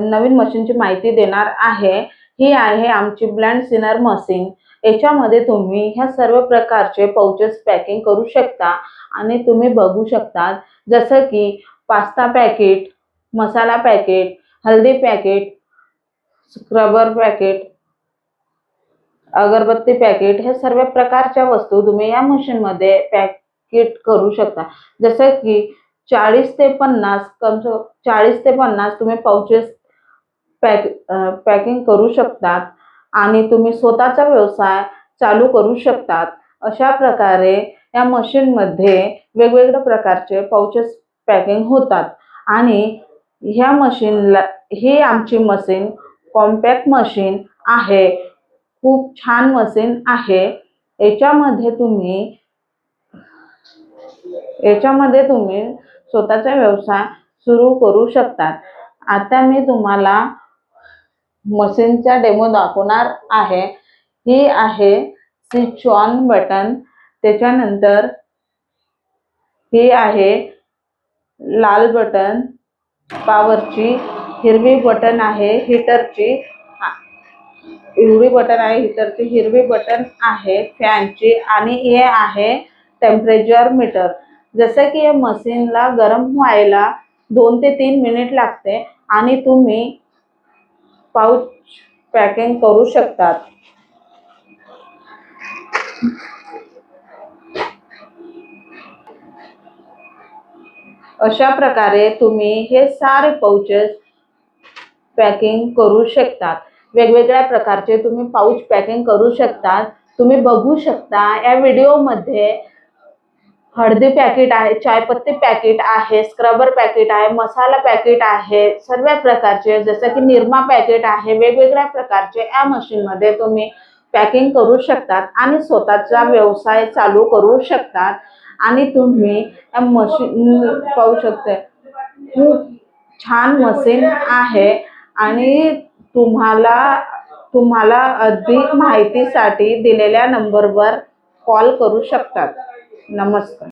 नवीन मशीनची माहिती देणार आहे। ही आहे आमची ब्लेंड सिनर मशीन। याच्यामध्ये तुम्ही ह्या सर्व प्रकारचे पाउचेस पॅकिंग करू शकता आणि तुम्ही बघू शकता जसं की पास्ता पॅकेट, मसाला पॅकेट, हल्दी पॅकेट, स्क्रबर पॅकेट, अगरबत्ती पॅकेट, हे सर्व प्रकारच्या वस्तू तुम्ही या मशीन मध्ये पॅकेट करू शकता। जसं की 40 ते 50 तुम्ही पाउचेस पॅकिंग करू शकतात आणि तुम्ही स्वतःचा व्यवसाय चालू करू शकतात। अशा प्रकारे या मशीन मध्ये वेगवेगळ्या प्रकारचे पाउचेस पॅकिंग होतात आणि ह्या मशीनला ही आमची मशीन कॉम्पॅक्ट मशीन आहे। खूप छान मशीन आहे। याच्यामध्ये तुम्ही स्वतःचा व्यवसाय सुरू करू शकता। आता मी तुम्हाला मशीनचा डेमो दाखवणार आहे। ही आहे स्विच ऑन बटन, त्याच्यानंतर ही आहे लाल बटन पॉवरची, हिरवी बटन आहे हीटरची, हिरवी बटन आहे हीटरची, हिरवी बटन आहे फॅनची आणि हे आहे टेम्परेचर मीटर। जसं की या मशीनला गरम व्हायला 2 ते 3 मिनिट लागते आणि तुम्ही पाउच पॅकिंग करू शकतात। अशा प्रकारे तुम्ही हे सारे पाउचेस पॅकिंग करू शकतात। वेगवेगळ्या प्रकारचे तुम्ही पाउच पॅकिंग करू शकतात। तुम्ही बघू शकता या व्हिडिओ मध्ये हळदी पॅकेट आहे, चायपत्ती पॅकेट आहे, स्क्रबर पॅकेट आहे, मसाला पॅकेट आहे, सर्व प्रकारचे जसं की निरमा पॅकेट आहे। वेगवेगळ्या प्रकारचे या मशीन मध्ये तुम्ही पॅकिंग करू शकतात आणि स्वतःचा व्यवसाय चालू करू शकतात आणि तुम्ही या मशीन पाहू शकता खूप छान मशीन आहे आणि तुम्हाला अधिक माहितीसाठी दिलेल्या नंबरवर कॉल करू शकतात। नमस्कार।